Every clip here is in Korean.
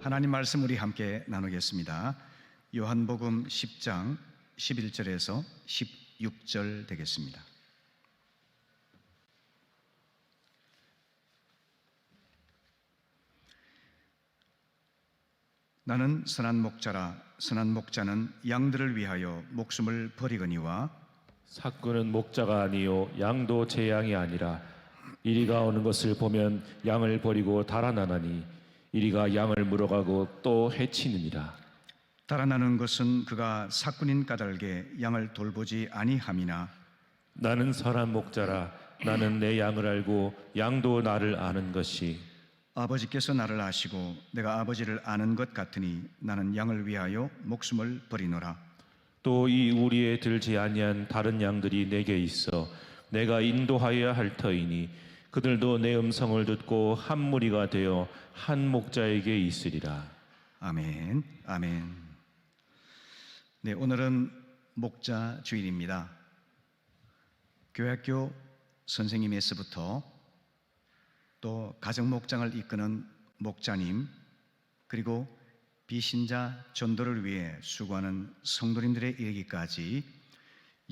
하나님 말씀 우리 함께 나누겠습니다. 요한복음 10장 11절에서 16절 되겠습니다. 나는 선한 목자라. 선한 목자는 양들을 위하여 목숨을 버리거니와 삭구는 목자가 아니요 양도 제 양이 아니라 이리가 오는 것을 보면 양을 버리고 달아나나니 이리가 양을 물어가고 또 해치느니라. 달아나는 것은 그가 삭군인 까닭에 양을 돌보지 아니함이나 나는 선한 목자라. 나는 내 양을 알고 양도 나를 아는 것이 아버지께서 나를 아시고 내가 아버지를 아는 것 같으니 나는 양을 위하여 목숨을 버리노라. 또 이 우리에 들지 아니한 다른 양들이 내게 있어 내가 인도하여야 할 터이니 그들도 내 음성을 듣고 한 무리가 되어 한 목자에게 있으리라. 아멘, 아멘. 네, 오늘은 목자 주일입니다. 교회학교 선생님에서부터 또 가정목장을 이끄는 목자님, 그리고 비신자 전도를 위해 수고하는 성도님들에 이르기까지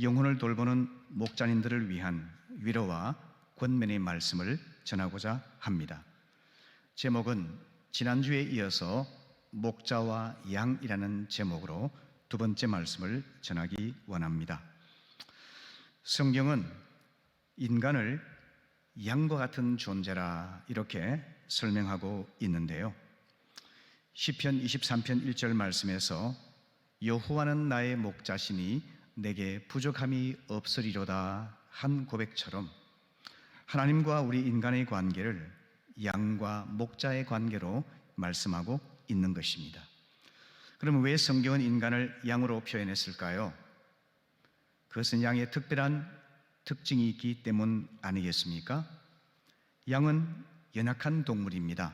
영혼을 돌보는 목자님들을 위한 위로와 권면의 말씀을 전하고자 합니다. 제목은 지난주에 이어서 목자와 양이라는 제목으로 두 번째 말씀을 전하기 원합니다. 성경은 인간을 양과 같은 존재라 이렇게 설명하고 있는데요. 시편 23편 1절 말씀에서 여호와는 나의 목자시니 내게 부족함이 없으리로다 한 고백처럼 하나님과 우리 인간의 관계를 양과 목자의 관계로 말씀하고 있는 것입니다. 그럼 왜 성경은 인간을 양으로 표현했을까요? 그것은 양의 특별한 특징이 있기 때문 아니겠습니까? 양은 연약한 동물입니다.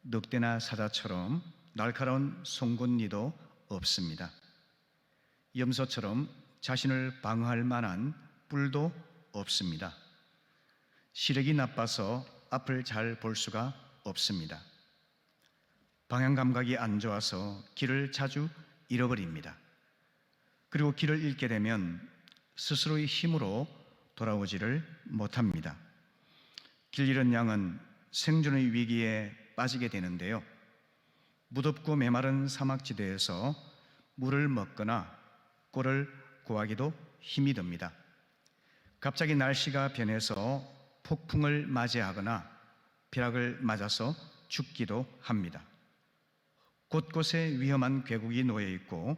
늑대나 사자처럼 날카로운 송곳니도 없습니다. 염소처럼 자신을 방어할 만한 뿔도 없습니다. 시력이 나빠서 앞을 잘 볼 수가 없습니다. 방향 감각이 안 좋아서 길을 자주 잃어버립니다. 그리고 길을 잃게 되면 스스로의 힘으로 돌아오지를 못합니다. 길 잃은 양은 생존의 위기에 빠지게 되는데요. 무덥고 메마른 사막지대에서 물을 먹거나 꿀을 구하기도 힘이 듭니다. 갑자기 날씨가 변해서 폭풍을 맞이하거나 벼락을 맞아서 죽기도 합니다. 곳곳에 위험한 궤국이 놓여 있고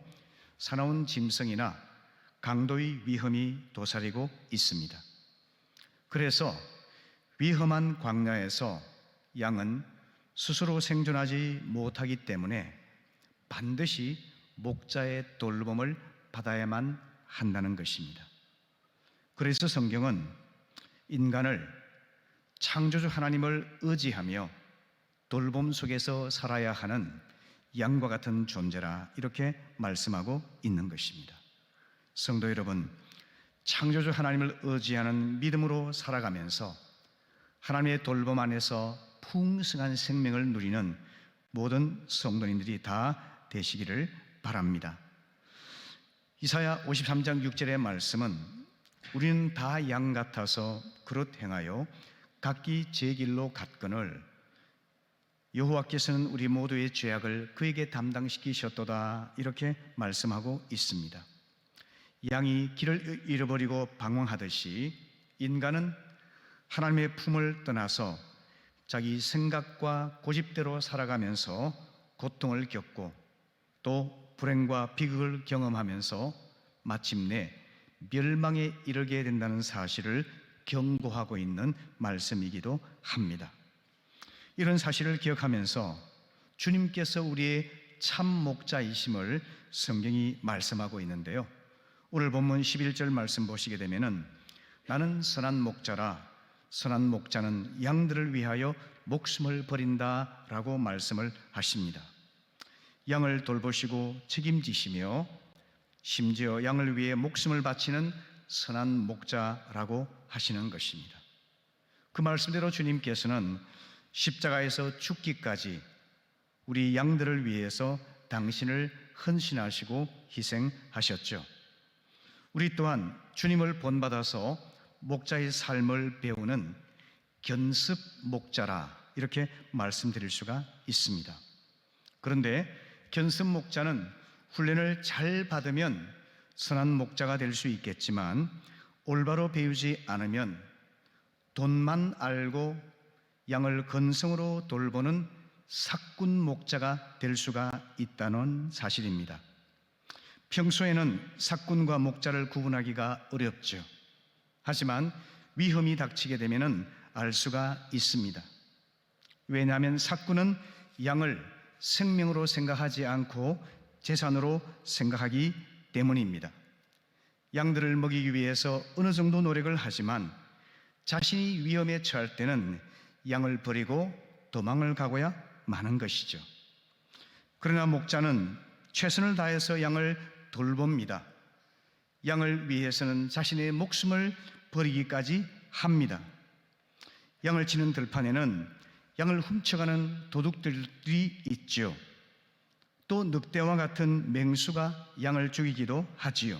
사나운 짐승이나 강도의 위험이 도사리고 있습니다. 그래서 위험한 광야에서 양은 스스로 생존하지 못하기 때문에 반드시 목자의 돌봄을 받아야만 한다는 것입니다. 그래서 성경은 인간을 창조주 하나님을 의지하며 돌봄 속에서 살아야 하는 양과 같은 존재라 이렇게 말씀하고 있는 것입니다. 성도 여러분, 창조주 하나님을 의지하는 믿음으로 살아가면서 하나님의 돌봄 안에서 풍성한 생명을 누리는 모든 성도님들이 다 되시기를 바랍니다. 이사야 53장 6절의 말씀은 우리는 다 양 같아서 그릇 행하여 각기 제 길로 갔거늘 여호와께서는 우리 모두의 죄악을 그에게 담당시키셨도다 이렇게 말씀하고 있습니다. 양이 길을 잃어버리고 방황하듯이 인간은 하나님의 품을 떠나서 자기 생각과 고집대로 살아가면서 고통을 겪고 또 불행과 비극을 경험하면서 마침내 멸망에 이르게 된다는 사실을 경고하고 있는 말씀이기도 합니다. 이런 사실을 기억하면서 주님께서 우리의 참 목자이심을 성경이 말씀하고 있는데요. 오늘 본문 11절 말씀 보시게 되면은 나는 선한 목자라. 선한 목자는 양들을 위하여 목숨을 버린다 라고 말씀을 하십니다. 양을 돌보시고 책임지시며 심지어 양을 위해 목숨을 바치는 선한 목자라고 하시는 것입니다. 그 말씀대로 주님께서는 십자가에서 죽기까지 우리 양들을 위해서 당신을 헌신하시고 희생하셨죠. 우리 또한 주님을 본받아서 목자의 삶을 배우는 견습 목자라 이렇게 말씀드릴 수가 있습니다. 그런데 견습 목자는 훈련을 잘 받으면 선한 목자가 될 수 있겠지만 올바로 배우지 않으면 돈만 알고 양을 건성으로 돌보는 삭군 목자가 될 수가 있다는 사실입니다. 평소에는 삭군과 목자를 구분하기가 어렵죠. 하지만 위험이 닥치게 되면 알 수가 있습니다. 왜냐하면 삭군은 양을 생명으로 생각하지 않고 재산으로 생각하기 때문입니다. 양들을 먹이기 위해서 어느 정도 노력을 하지만 자신이 위험에 처할 때는 양을 버리고 도망을 가고야 마는 것이죠. 그러나 목자는 최선을 다해서 양을 돌봅니다. 양을 위해서는 자신의 목숨을 버리기까지 합니다. 양을 치는 들판에는 양을 훔쳐가는 도둑들이 있죠. 또 늑대와 같은 맹수가 양을 죽이기도 하지요.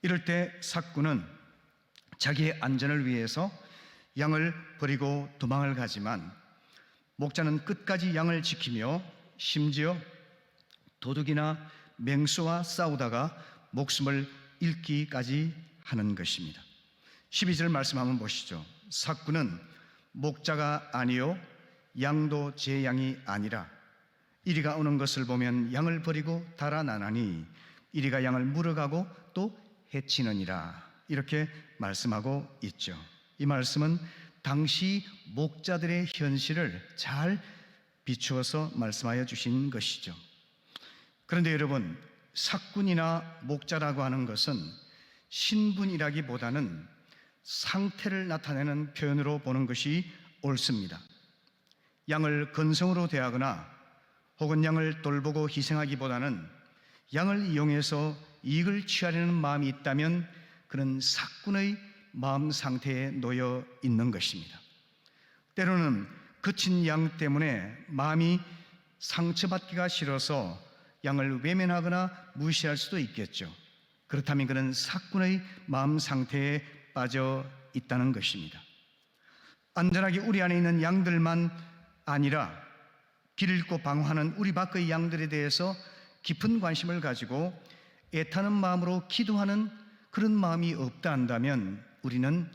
이럴 때 삭군은 자기의 안전을 위해서 양을 버리고 도망을 가지만 목자는 끝까지 양을 지키며 심지어 도둑이나 맹수와 싸우다가 목숨을 잃기까지 하는 것입니다. 12절 말씀 한번 보시죠. 삭군은 목자가 아니요 양도 제 양이 아니라 이리가 오는 것을 보면 양을 버리고 달아나나니 이리가 양을 물어가고 또 해치느니라 이렇게 말씀하고 있죠. 이 말씀은 당시 목자들의 현실을 잘 비추어서 말씀하여 주신 것이죠. 그런데 여러분, 삭군이나 목자라고 하는 것은 신분이라기보다는 상태를 나타내는 표현으로 보는 것이 옳습니다. 양을 건성으로 대하거나 혹은 양을 돌보고 희생하기보다는 양을 이용해서 이익을 취하려는 마음이 있다면 그는 삭군의 마음 상태에 놓여 있는 것입니다. 때로는 거친 양 때문에 마음이 상처받기가 싫어서 양을 외면하거나 무시할 수도 있겠죠. 그렇다면 그는 삭군의 마음 상태에 빠져 있다는 것입니다. 안전하게 우리 안에 있는 양들만 아니라 길 잃고 방황하는 우리 밖의 양들에 대해서 깊은 관심을 가지고 애타는 마음으로 기도하는 그런 마음이 없다 한다면 우리는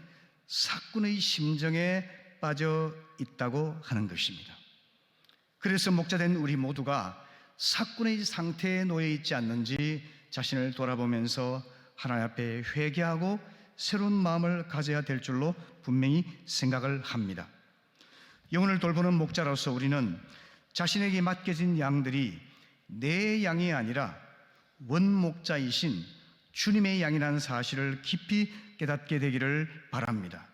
삭군의 심정에 빠져 있다고 하는 것입니다. 그래서 목자된 우리 모두가 삭군의 상태에 놓여 있지 않는지 자신을 돌아보면서 하나님 앞에 회개하고 새로운 마음을 가져야 될 줄로 분명히 생각을 합니다. 영혼을 돌보는 목자로서 우리는 자신에게 맡겨진 양들이 내 양이 아니라 원목자이신 주님의 양이라는 사실을 깊이 깨닫게 되기를 바랍니다.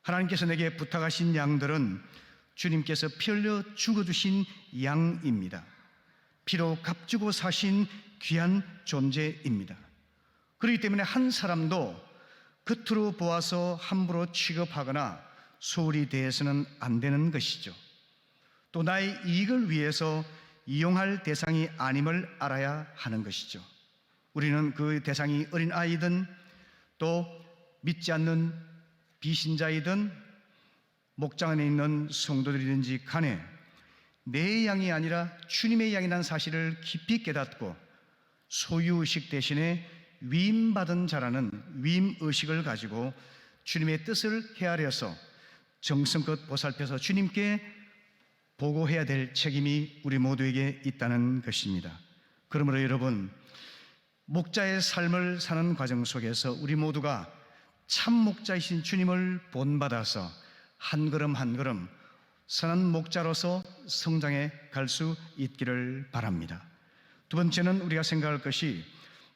하나님께서 내게 부탁하신 양들은 주님께서 피 흘려 죽어주신 양입니다. 피로 값주고 사신 귀한 존재입니다. 그렇기 때문에 한 사람도 겉으로 보아서 함부로 취급하거나 소홀히 대해서는 안 되는 것이죠. 또 나의 이익을 위해서 이용할 대상이 아님을 알아야 하는 것이죠. 우리는 그 대상이 어린아이든 또 믿지 않는 비신자이든 목장 안에 있는 성도들이든지 간에 내 양이 아니라 주님의 양이라는 사실을 깊이 깨닫고 소유의식 대신에 위임받은 자라는 위임의식을 가지고 주님의 뜻을 헤아려서 정성껏 보살펴서 주님께 보고해야 될 책임이 우리 모두에게 있다는 것입니다. 그러므로 여러분, 목자의 삶을 사는 과정 속에서 우리 모두가 참 목자이신 주님을 본받아서 한 걸음 한 걸음 선한 목자로서 성장해 갈 수 있기를 바랍니다. 두 번째는 우리가 생각할 것이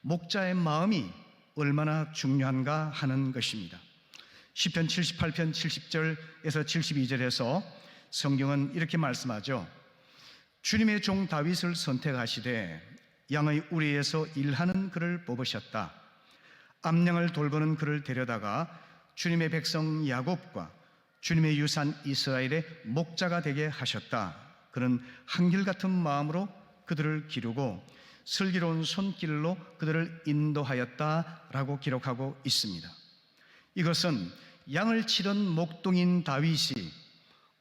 목자의 마음이 얼마나 중요한가 하는 것입니다. 시편 78편 70절에서 72절에서 성경은 이렇게 말씀하죠. 주님의 종 다윗을 선택하시되 양의 우리에서 일하는 그를 뽑으셨다. 암양을 돌보는 그를 데려다가 주님의 백성 야곱과 주님의 유산 이스라엘의 목자가 되게 하셨다. 그런 한결같은 마음으로 그들을 기르고 슬기로운 손길로 그들을 인도하였다라고 기록하고 있습니다. 이것은 양을 치던 목동인 다윗이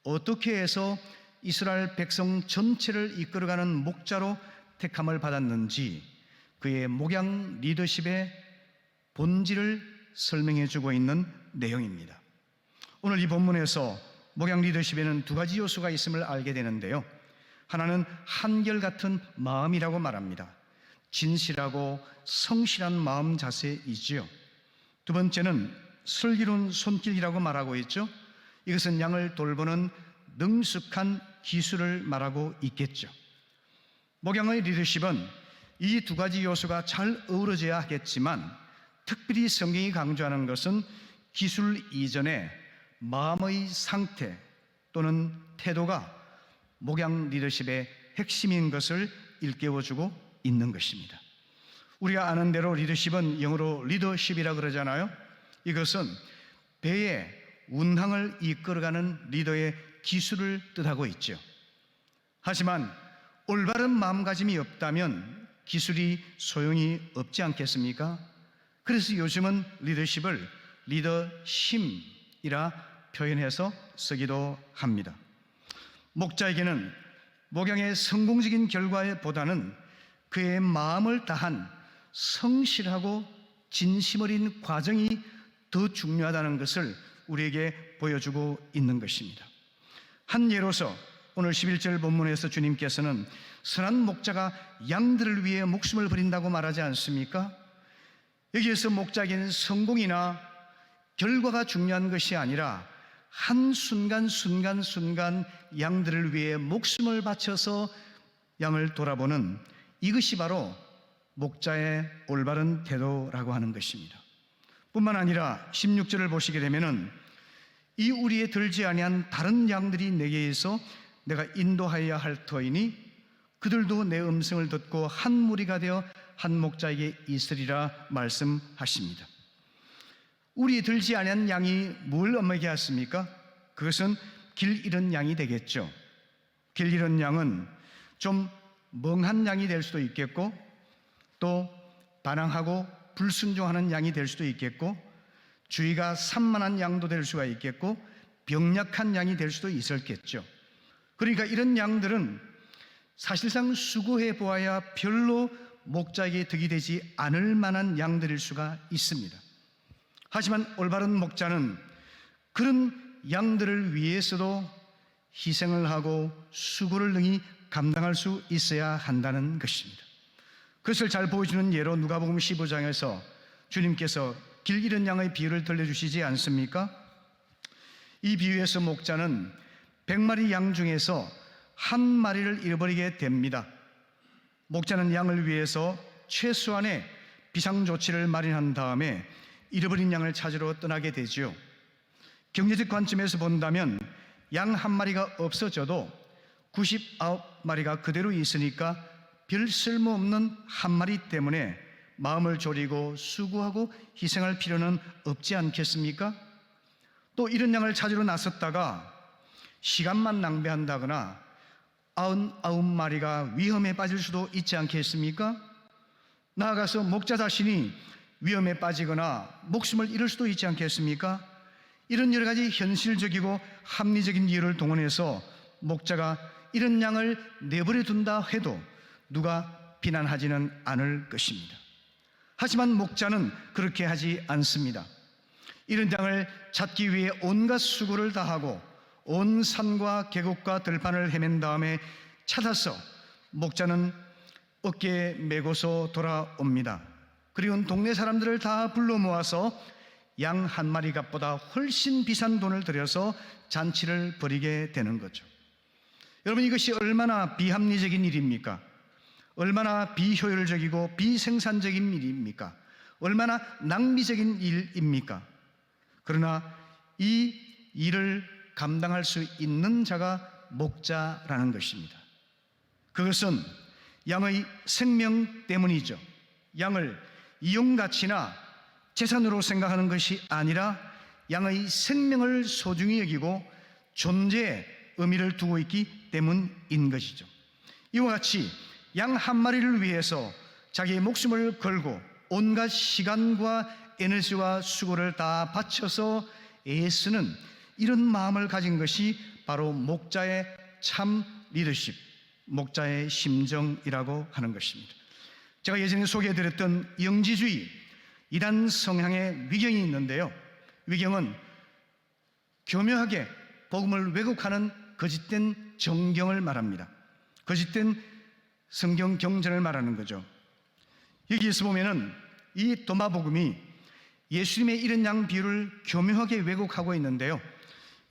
어떻게 해서 이스라엘 백성 전체를 이끌어가는 목자로 택함을 받았는지 그의 목양 리더십의 본질을 설명해 주고 있는 내용입니다. 오늘 이 본문에서 목양 리더십에는 두 가지 요소가 있음을 알게 되는데요. 하나는 한결같은 마음이라고 말합니다. 진실하고 성실한 마음 자세이지요. 두 번째는 슬기로운 손길이라고 말하고 있죠. 이것은 양을 돌보는 능숙한 기술을 말하고 있겠죠. 목양의 리더십은 이 두 가지 요소가 잘 어우러져야 하겠지만 특별히 성경이 강조하는 것은 기술 이전에 마음의 상태 또는 태도가 목양 리더십의 핵심인 것을 일깨워주고 있는 것입니다. 우리가 아는 대로 리더십은 영어로 리더십이라 그러잖아요. 이것은 배의 운항을 이끌어가는 리더의 기술을 뜻하고 있죠. 하지만 올바른 마음가짐이 없다면 기술이 소용이 없지 않겠습니까? 그래서 요즘은 리더십을 리더심이라 표현해서 쓰기도 합니다. 목자에게는 목양의 성공적인 결과보다는 그의 마음을 다한 성실하고 진심 어린 과정이 더 중요하다는 것을 우리에게 보여주고 있는 것입니다. 한 예로서 오늘 11절 본문에서 주님께서는 선한 목자가 양들을 위해 목숨을 버린다고 말하지 않습니까? 여기에서 목자에게는 성공이나 결과가 중요한 것이 아니라 한순간 순간 양들을 위해 목숨을 바쳐서 양을 돌아보는 이것이 바로 목자의 올바른 태도라고 하는 것입니다. 뿐만 아니라 16절을 보시게 되면은 이 우리에 들지 아니한 다른 양들이 내게에서 내가 인도하여야 할 터이니 그들도 내 음성을 듣고 한 무리가 되어 한 목자에게 있으리라 말씀하십니다. 우리에 들지 아니한 양이 뭘 엄하게 하십니까? 그것은 길 잃은 양이 되겠죠. 길 잃은 양은 좀 멍한 양이 될 수도 있겠고 또 반항하고 불순종하는 양이 될 수도 있겠고 주의가 산만한 양도 될 수가 있겠고 병약한 양이 될 수도 있었겠죠. 그러니까 이런 양들은 사실상 수고해 보아야 별로 목자에게 득이 되지 않을 만한 양들일 수가 있습니다. 하지만 올바른 목자는 그런 양들을 위해서도 희생을 하고 수고를 능히 감당할 수 있어야 한다는 것입니다. 그것을 잘 보여주는 예로 누가복음 15장에서 주님께서 길 잃은 양의 비유를 들려주시지 않습니까? 이 비유에서 목자는 100마리 양 중에서 한 마리를 잃어버리게 됩니다. 목자는 양을 위해서 최소한의 비상조치를 마련한 다음에 잃어버린 양을 찾으러 떠나게 되지요. 경제적 관점에서 본다면 양 한 마리가 없어져도 99마리가 그대로 있으니까 별 쓸모없는 한 마리 때문에 마음을 졸이고 수고하고 희생할 필요는 없지 않겠습니까? 또 이런 양을 찾으러 나섰다가 시간만 낭비한다거나 99마리가 위험에 빠질 수도 있지 않겠습니까? 나아가서 목자 자신이 위험에 빠지거나 목숨을 잃을 수도 있지 않겠습니까? 이런 여러 가지 현실적이고 합리적인 이유를 동원해서 목자가 이런 양을 내버려 둔다 해도 누가 비난하지는 않을 것입니다. 하지만 목자는 그렇게 하지 않습니다. 이런 양을 찾기 위해 온갖 수고를 다하고 온 산과 계곡과 들판을 헤맨 다음에 찾아서 목자는 어깨에 메고서 돌아옵니다. 그리고 동네 사람들을 다 불러 모아서 양 한 마리 값보다 훨씬 비싼 돈을 들여서 잔치를 벌이게 되는 거죠. 여러분, 이것이 얼마나 비합리적인 일입니까? 얼마나 비효율적이고 비생산적인 일입니까? 얼마나 낭비적인 일입니까? 그러나 이 일을 감당할 수 있는 자가 목자라는 것입니다. 그것은 양의 생명 때문이죠. 양을 이용가치나 재산으로 생각하는 것이 아니라 양의 생명을 소중히 여기고 존재에 의미를 두고 있기 때문인 것이죠. 이와 같이 양 한 마리를 위해서 자기의 목숨을 걸고 온갖 시간과 에너지와 수고를 다 바쳐서 애쓰는 이런 마음을 가진 것이 바로 목자의 참 리더십, 목자의 심정이라고 하는 것입니다. 제가 예전에 소개해드렸던 영지주의 이단 성향의 위경이 있는데요, 위경은 교묘하게 복음을 왜곡하는 거짓된 정경을 말합니다. 거짓된 성경 경전을 말하는 거죠. 여기에서 보면은 이 도마복음이 예수님의 이런 양 비유를 교묘하게 왜곡하고 있는데요,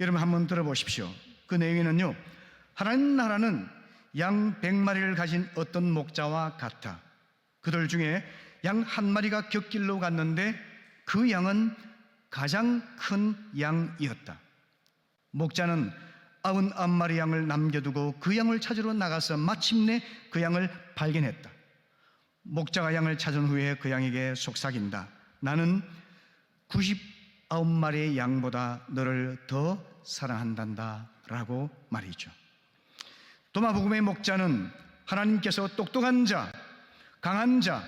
여러분 한번 들어보십시오. 그 내용에는요, 하나님 나라는 양 100마리를 가진 어떤 목자와 같아. 그들 중에 양 한 마리가 곁길로 갔는데 그 양은 가장 큰 양이었다. 목자는 99마리 양을 남겨두고 그 양을 찾으러 나가서 마침내 그 양을 발견했다. 목자가 양을 찾은 후에 그 양에게 속삭인다. 나는 99마리의 양보다 너를 더 사랑한단다 라고 말이죠. 도마복음의 목자는 하나님께서 똑똑한 자, 강한 자,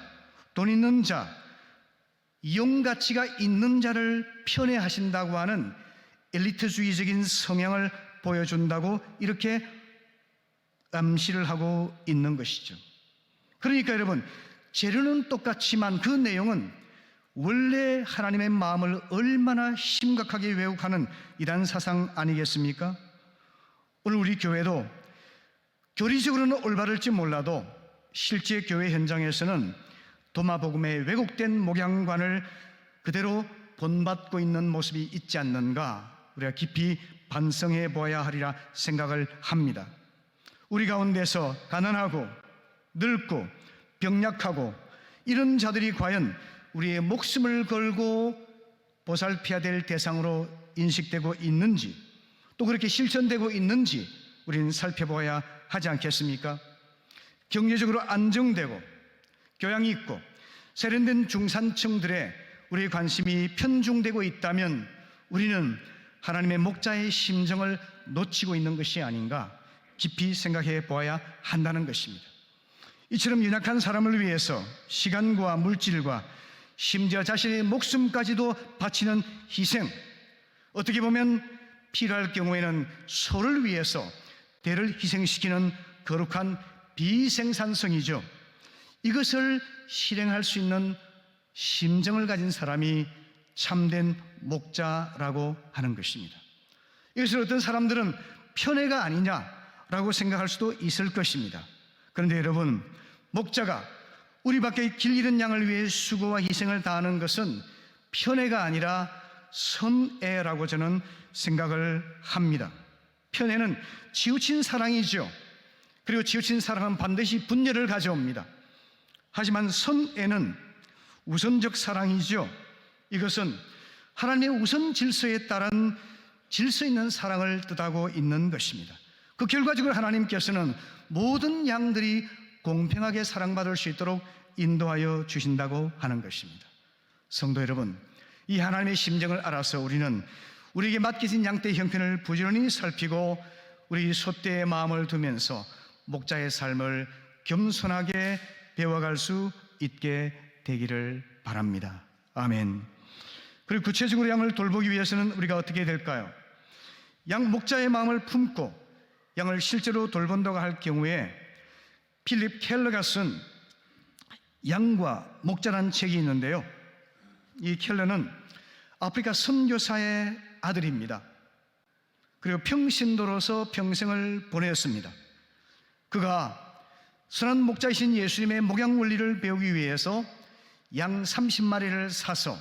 돈 있는 자, 이용가치가 있는 자를 편애하신다고 하는 엘리트주의적인 성향을 보여준다고 이렇게 암시를 하고 있는 것이죠. 그러니까 여러분, 재료는 똑같지만 그 내용은 원래 하나님의 마음을 얼마나 심각하게 왜곡하는 이단 사상 아니겠습니까? 오늘 우리 교회도 교리적으로는 올바를지 몰라도 실제 교회 현장에서는 도마복음의 왜곡된 목양관을 그대로 본받고 있는 모습이 있지 않는가, 우리가 깊이 반성해 보아야 하리라 생각을 합니다. 우리 가운데서 가난하고 늙고 병약하고 이런 자들이 과연 우리의 목숨을 걸고 보살펴야 될 대상으로 인식되고 있는지, 또 그렇게 실천되고 있는지 우리는 살펴봐야 하지 않겠습니까? 경제적으로 안정되고 교양이 있고 세련된 중산층들의 우리의 관심이 편중되고 있다면 우리는 하나님의 목자의 심정을 놓치고 있는 것이 아닌가 깊이 생각해 보아야 한다는 것입니다. 이처럼 연약한 사람을 위해서 시간과 물질과 심지어 자신의 목숨까지도 바치는 희생, 어떻게 보면 필요할 경우에는 소를 위해서 대를 희생시키는 거룩한 비생산성이죠. 이것을 실행할 수 있는 심정을 가진 사람이 참된 목자라고 하는 것입니다. 이것을 어떤 사람들은 편애가 아니냐라고 생각할 수도 있을 것입니다. 그런데 여러분, 목자가 우리 밖에 길 잃은 양을 위해 수고와 희생을 다하는 것은 편애가 아니라 선애라고 저는 생각을 합니다. 편애는 치우친 사랑이죠. 그리고 치우친 사랑은 반드시 분열을 가져옵니다. 하지만 선애는 우선적 사랑이죠. 이것은 하나님의 우선 질서에 따른 질서 있는 사랑을 뜻하고 있는 것입니다. 그 결과적으로 하나님께서는 모든 양들이 공평하게 사랑받을 수 있도록 인도하여 주신다고 하는 것입니다. 성도 여러분, 이 하나님의 심정을 알아서 우리는 우리에게 맡겨진 양떼의 형편을 부지런히 살피고 우리 소떼의 마음을 두면서 목자의 삶을 겸손하게 배워갈 수 있게 되기를 바랍니다. 아멘. 그리고 구체적으로 양을 돌보기 위해서는 우리가 어떻게 될까요? 양 목자의 마음을 품고 양을 실제로 돌본다고 할 경우에 필립 켈러가 쓴 양과 목자라는 책이 있는데요, 이 켈러는 아프리카 선교사의 아들입니다. 그리고 평신도로서 평생을 보냈습니다. 그가 선한 목자이신 예수님의 목양 원리를 배우기 위해서 양 30마리를 사서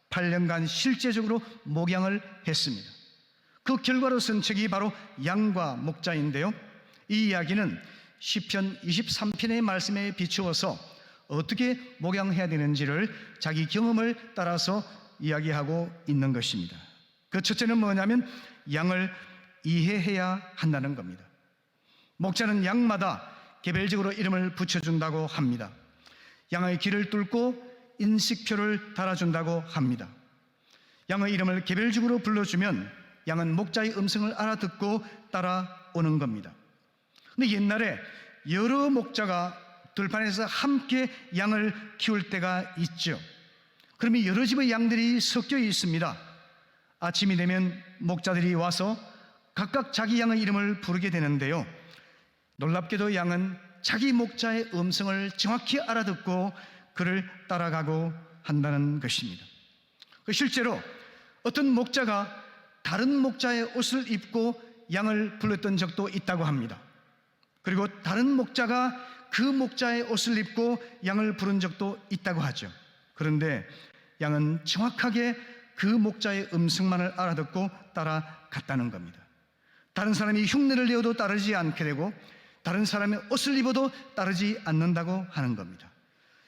8년간 실제적으로 목양을 했습니다. 그 결과로 쓴 책이 바로 양과 목자인데요, 이 이야기는 시편 23편의 말씀에 비추어서 어떻게 목양해야 되는지를 자기 경험을 따라서 이야기하고 있는 것입니다. 그 첫째는 뭐냐면 양을 이해해야 한다는 겁니다. 목자는 양마다 개별적으로 이름을 붙여준다고 합니다. 양의 길을 뚫고 인식표를 달아준다고 합니다. 양의 이름을 개별적으로 불러주면 양은 목자의 음성을 알아듣고 따라오는 겁니다. 근데 옛날에 여러 목자가 들판에서 함께 양을 키울 때가 있죠. 그러면 여러 집의 양들이 섞여 있습니다. 아침이 되면 목자들이 와서 각각 자기 양의 이름을 부르게 되는데요. 놀랍게도 양은 자기 목자의 음성을 정확히 알아듣고 그를 따라가고 한다는 것입니다. 실제로 어떤 목자가 다른 목자의 옷을 입고 양을 불렀던 적도 있다고 합니다. 그리고 다른 목자가 그 목자의 옷을 입고 양을 부른 적도 있다고 하죠. 그런데 양은 정확하게 그 목자의 음성만을 알아듣고 따라갔다는 겁니다. 다른 사람이 흉내를 내어도 따르지 않게 되고 다른 사람의 옷을 입어도 따르지 않는다고 하는 겁니다.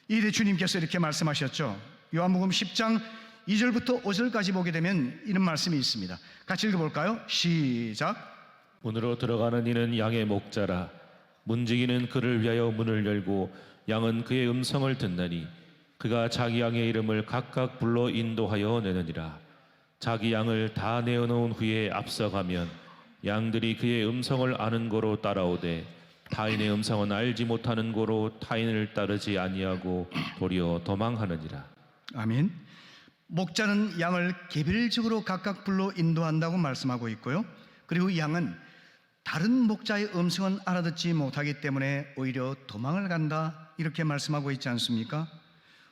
이때 주님께서 이렇게 말씀하셨죠. 요한복음 10장 2절부터 5절까지 보게 되면 이런 말씀이 있습니다. 같이 읽어볼까요? 시작. 문으로 들어가는 이는 양의 목자라. 문지기는 그를 위하여 문을 열고 양은 그의 음성을 듣나니 그가 자기 양의 이름을 각각 불러 인도하여 내느니라. 자기 양을 다 내어놓은 후에 앞서가면 양들이 그의 음성을 아는 고로 따라오되 타인의 음성은 알지 못하는 고로 타인을 따르지 아니하고 도리어 도망하느니라. 아멘. 목자는 양을 개별적으로 각각 불러 인도한다고 말씀하고 있고요. 그리고 양은 다른 목자의 음성은 알아듣지 못하기 때문에 오히려 도망을 간다, 이렇게 말씀하고 있지 않습니까?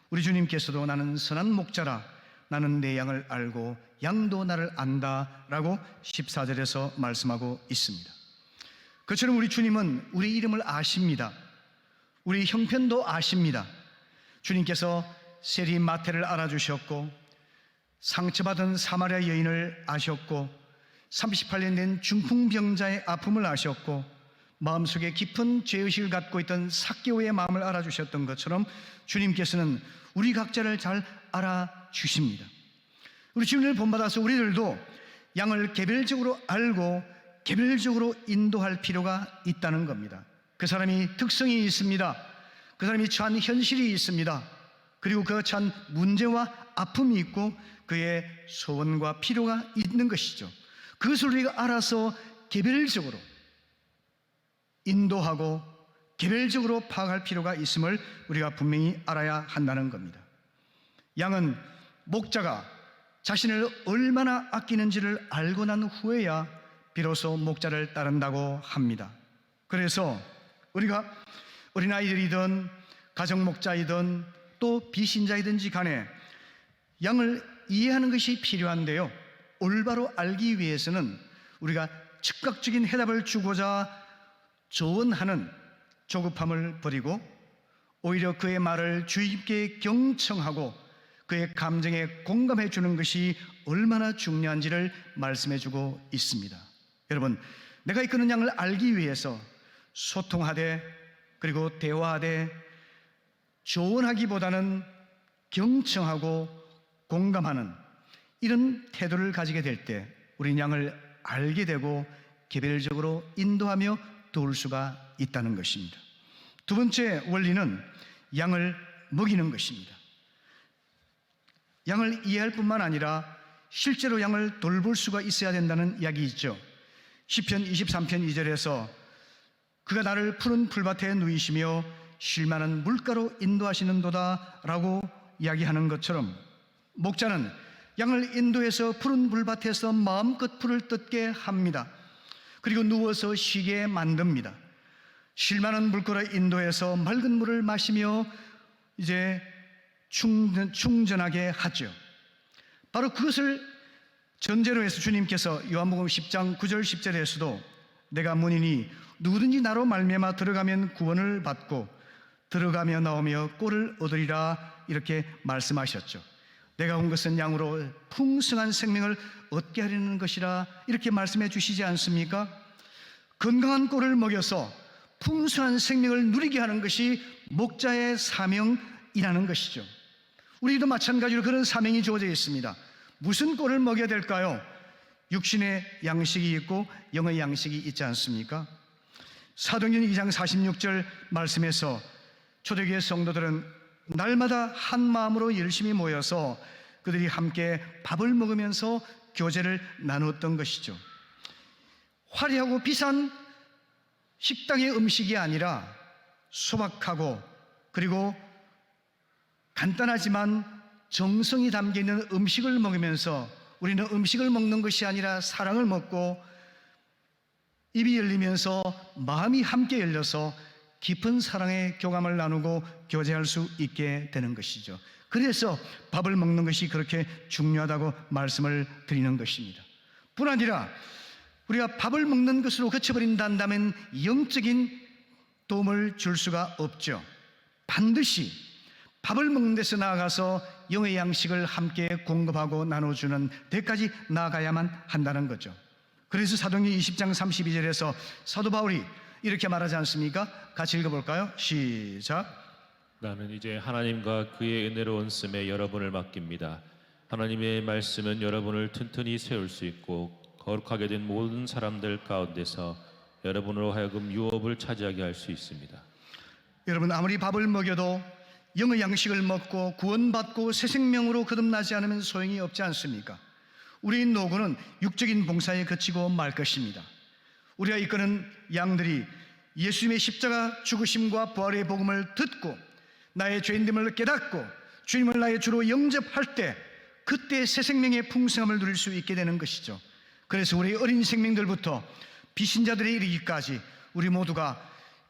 우리 주님께서도 나는 선한 목자라, 나는 내 양을 알고 양도 나를 안다 라고 14절에서 말씀하고 있습니다. 그처럼 우리 주님은 우리 이름을 아십니다. 우리 형편도 아십니다. 주님께서 세리 마태를 알아주셨고 상처받은 사마리아 여인을 아셨고 38년 된 중풍병자의 아픔을 아셨고 마음속에 깊은 죄의식을 갖고 있던 삭개오의 마음을 알아주셨던 것처럼 주님께서는 우리 각자를 잘 알아주십니다. 우리 주님을 본받아서 우리들도 양을 개별적으로 알고 개별적으로 인도할 필요가 있다는 겁니다. 그 사람이 특성이 있습니다. 그 사람이 처한 현실이 있습니다. 그리고 그 처한 문제와 아픔이 있고 그의 소원과 필요가 있는 것이죠. 그것을 우리가 알아서 개별적으로 인도하고 개별적으로 파악할 필요가 있음을 우리가 분명히 알아야 한다는 겁니다. 양은 목자가 자신을 얼마나 아끼는지를 알고 난 후에야 비로소 목자를 따른다고 합니다. 그래서 우리가 어린아이들이든 가정목자이든 또 비신자이든지 간에 양을 이해하는 것이 필요한데요, 올바로 알기 위해서는 우리가 즉각적인 해답을 주고자 조언하는 조급함을 버리고 오히려 그의 말을 주의 깊게 경청하고 그의 감정에 공감해 주는 것이 얼마나 중요한지를 말씀해 주고 있습니다. 여러분, 내가 이끄는 양을 알기 위해서 소통하되 그리고 대화하되 조언하기보다는 경청하고 공감하는 이런 태도를 가지게 될 때 우리는 양을 알게 되고 개별적으로 인도하며 도울 수가 있다는 것입니다. 두 번째 원리는 양을 먹이는 것입니다. 양을 이해할 뿐만 아니라 실제로 양을 돌볼 수가 있어야 된다는 이야기 있죠. 시편 23편 2절에서 그가 나를 푸른 풀밭에 누이시며 쉴만한 물가로 인도하시는도다 라고 이야기하는 것처럼 목자는 양을 인도해서 푸른 풀밭에서 마음껏 풀을 뜯게 합니다. 그리고 누워서 쉬게 만듭니다. 쉴만한 물가로 인도해서 맑은 물을 마시며 이제 충전하게 하죠. 바로 그것을 전제로 해서 주님께서 요한복음 10장 9절 10절에서도 내가 문이니 누구든지 나로 말미암아 들어가면 구원을 받고 들어가며 나오며 꼴을 얻으리라 이렇게 말씀하셨죠. 내가 온 것은 양으로 풍성한 생명을 얻게 하려는 것이라 이렇게 말씀해 주시지 않습니까? 건강한 꼴을 먹여서 풍성한 생명을 누리게 하는 것이 목자의 사명이라는 것이죠. 우리도 마찬가지로 그런 사명이 주어져 있습니다. 무슨 꼴을 먹여야 될까요? 육신의 양식이 있고 영의 양식이 있지 않습니까? 사도행전 2장 46절 말씀에서 초대교회 성도들은 날마다 한 마음으로 열심히 모여서 그들이 함께 밥을 먹으면서 교제를 나누었던 것이죠. 화려하고 비싼 식당의 음식이 아니라 소박하고 그리고 간단하지만 정성이 담겨있는 음식을 먹으면서 우리는 음식을 먹는 것이 아니라 사랑을 먹고 입이 열리면서 마음이 함께 열려서 깊은 사랑의 교감을 나누고 교제할 수 있게 되는 것이죠. 그래서 밥을 먹는 것이 그렇게 중요하다고 말씀을 드리는 것입니다. 뿐 아니라 우리가 밥을 먹는 것으로 그쳐버린다면 영적인 도움을 줄 수가 없죠. 반드시 밥을 먹는 데서 나아가서 영의 양식을 함께 공급하고 나눠주는 데까지 나아가야만 한다는 거죠. 그래서 사도행전 20장 32절에서 사도 바울이 이렇게 말하지 않습니까? 같이 읽어볼까요? 시작. 나는 이제 하나님과 그의 은혜로운 씀에 여러분을 맡깁니다. 하나님의 말씀은 여러분을 튼튼히 세울 수 있고 거룩하게 된 모든 사람들 가운데서 여러분으로 하여금 유업을 차지하게 할 수 있습니다. 여러분, 아무리 밥을 먹여도 영의 양식을 먹고 구원받고 새 생명으로 거듭나지 않으면 소용이 없지 않습니까? 우리 노고는 육적인 봉사에 그치고 말 것입니다. 우리가 이끄는 양들이 예수님의 십자가 죽으심과 부활의 복음을 듣고 나의 죄인됨을 깨닫고 주님을 나의 주로 영접할 때 그때 새 생명의 풍성함을 누릴 수 있게 되는 것이죠. 그래서 우리 어린 생명들부터 비신자들에 이르기까지 우리 모두가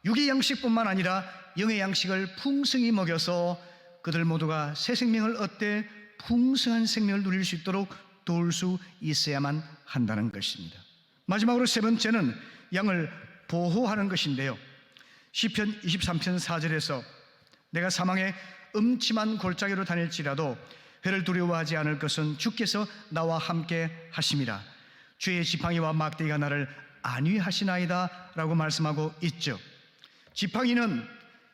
육의 양식뿐만 아니라 영의 양식을 풍성히 먹여서 그들 모두가 새 생명을 얻되 풍성한 생명을 누릴 수 있도록 도울 수 있어야만 한다는 것입니다. 마지막으로 세 번째는 양을 보호하는 것인데요. 시편 23편 4절에서 내가 사망의 음침한 골짜기로 다닐지라도 해를 두려워하지 않을 것은 주께서 나와 함께 하심이라. 주의 지팡이와 막대기가 나를 안위하시나이다 라고 말씀하고 있죠. 지팡이는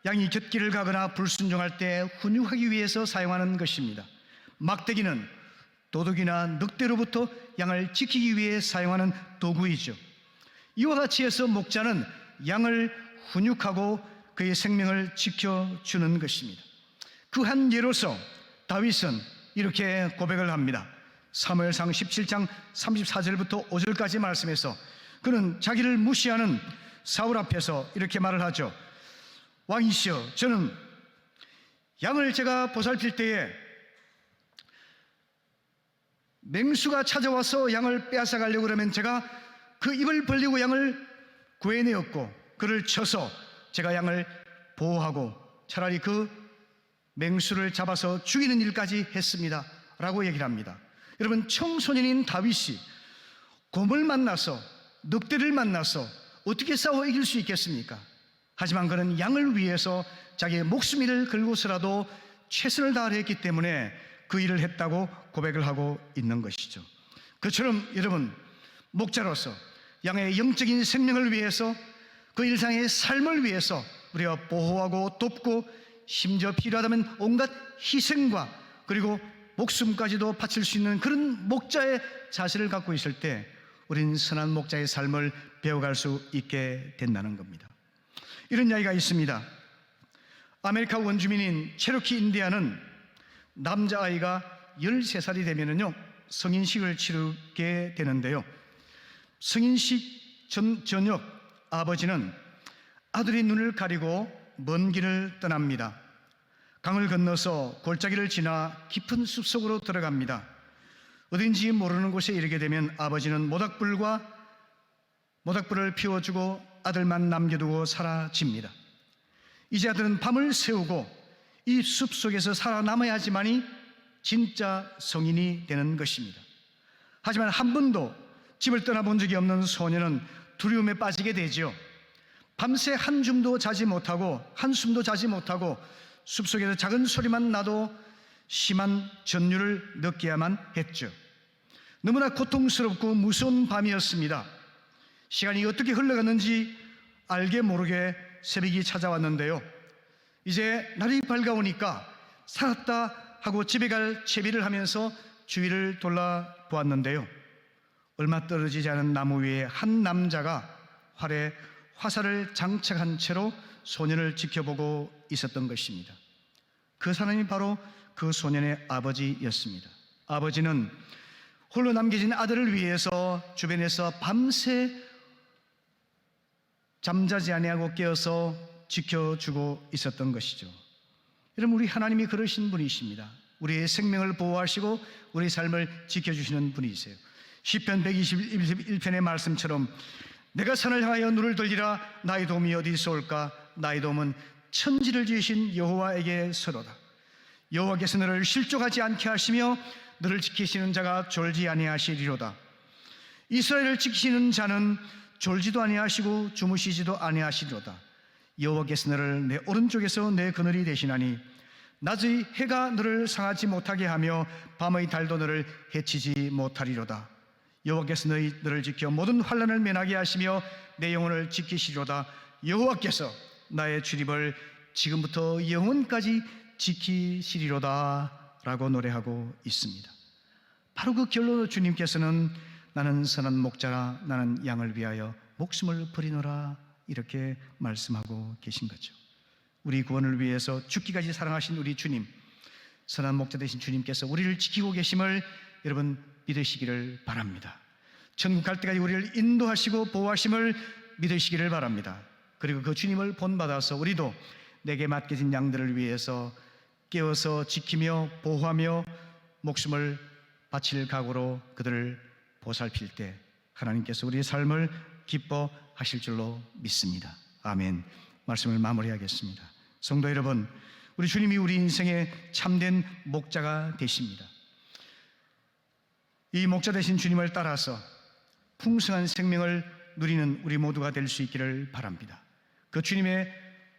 양이 곁길을 가거나 불순종할 때 훈육하기 위해서 사용하는 것입니다. 막대기는 도둑이나 늑대로부터 양을 지키기 위해 사용하는 도구이죠. 이와 같이 해서 목자는 양을 훈육하고 그의 생명을 지켜주는 것입니다. 그 한 예로서 다윗은 이렇게 고백을 합니다. 사무엘상 17장 34절부터 5절까지 말씀해서 그는 자기를 무시하는 사울 앞에서 이렇게 말을 하죠. 왕이시여, 저는 양을 제가 보살필 때에 맹수가 찾아와서 양을 빼앗아 가려고 그러면 제가 그 입을 벌리고 양을 구해내었고 그를 쳐서 제가 양을 보호하고 차라리 그 맹수를 잡아서 죽이는 일까지 했습니다 라고 얘기를 합니다. 여러분, 청소년인 다윗이 곰을 만나서 늑대를 만나서 어떻게 싸워 이길 수 있겠습니까? 하지만 그는 양을 위해서 자기의 목숨을 걸고서라도 최선을 다했기 때문에 그 일을 했다고 고백을 하고 있는 것이죠. 그처럼 여러분, 목자로서 양의 영적인 생명을 위해서 그 일상의 삶을 위해서 우리가 보호하고 돕고 심지어 필요하다면 온갖 희생과 그리고 목숨까지도 바칠 수 있는 그런 목자의 자세를 갖고 있을 때 우리는 선한 목자의 삶을 배워갈 수 있게 된다는 겁니다. 이런 이야기가 있습니다. 아메리카 원주민인 체로키 인디아는 남자아이가 13살이 되면은요 성인식을 치르게 되는데요. 성인식 저녁 아버지는 아들이 눈을 가리고 먼 길을 떠납니다. 강을 건너서 골짜기를 지나 깊은 숲속으로 들어갑니다. 어딘지 모르는 곳에 이르게 되면 아버지는 모닥불을 피워주고 아들만 남겨두고 사라집니다. 이제 아들은 밤을 새우고 이 숲속에서 살아남아야지만이 진짜 성인이 되는 것입니다. 하지만 한 번도 집을 떠나본 적이 없는 소녀는 두려움에 빠지게 되죠. 밤새 한숨도 자지 못하고 숲속에서 작은 소리만 나도 심한 전율을 느껴야만 했죠. 너무나 고통스럽고 무서운 밤이었습니다. 시간이 어떻게 흘러갔는지 알게 모르게 새벽이 찾아왔는데요. 이제 날이 밝아오니까 살았다 하고 집에 갈 채비를 하면서 주위를 돌아보았는데요. 얼마 떨어지지 않은 나무 위에 한 남자가 활에 화살을 장착한 채로 소년을 지켜보고 있었던 것입니다. 그 사람이 바로 그 소년의 아버지였습니다. 아버지는 홀로 남겨진 아들을 위해서 주변에서 밤새 잠자지 아니하고 깨어서 지켜주고 있었던 것이죠. 여러분, 우리 하나님이 그러신 분이십니다. 우리의 생명을 보호하시고 우리의 삶을 지켜주시는 분이세요. 시편 121편의 말씀처럼 내가 산을 향하여 눈을 돌리라. 나의 도움이 어디서 올까? 나의 도움은 천지를 지으신 여호와에게서로다. 여호와께서 너를 실족하지 않게 하시며 너를 지키시는 자가 졸지 아니하시리로다. 이스라엘을 지키시는 자는 졸지도 아니하시고 주무시지도 아니하시리로다. 여호와께서 너를 내 오른쪽에서 내 그늘이 되시나니 낮의 해가 너를 상하지 못하게 하며 밤의 달도 너를 해치지 못하리로다. 여호와께서 너를 지켜 모든 환난을 면하게 하시며 내 영혼을 지키시리로다. 여호와께서 나의 출입을 지금부터 영원까지 지키시리로다 라고 노래하고 있습니다. 바로 그 결로 주님께서는 나는 선한 목자라, 나는 양을 위하여 목숨을 버리노라 이렇게 말씀하고 계신 거죠. 우리 구원을 위해서 죽기까지 사랑하신 우리 주님, 선한 목자 되신 주님께서 우리를 지키고 계심을 여러분 믿으시기를 바랍니다. 천국 갈 때까지 우리를 인도하시고 보호하심을 믿으시기를 바랍니다. 그리고 그 주님을 본받아서 우리도 내게 맡겨진 양들을 위해서 깨워서 지키며 보호하며 목숨을 바칠 각오로 그들을 보살필 때 하나님께서 우리의 삶을 기뻐하실 줄로 믿습니다. 아멘. 말씀을 마무리하겠습니다. 성도 여러분, 우리 주님이 우리 인생의 참된 목자가 되십니다. 이 목자 되신 주님을 따라서 풍성한 생명을 누리는 우리 모두가 될 수 있기를 바랍니다. 그 주님의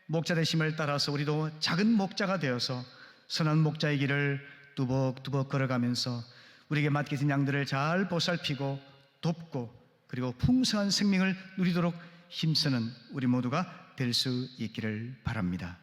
목자 되심을 따라서 우리도 작은 목자가 되어서 선한 목자의 길을 뚜벅뚜벅 걸어가면서 우리에게 맡겨진 양들을 잘 보살피고 돕고 그리고 풍성한 생명을 누리도록 힘쓰는 우리 모두가 될 수 있기를 바랍니다.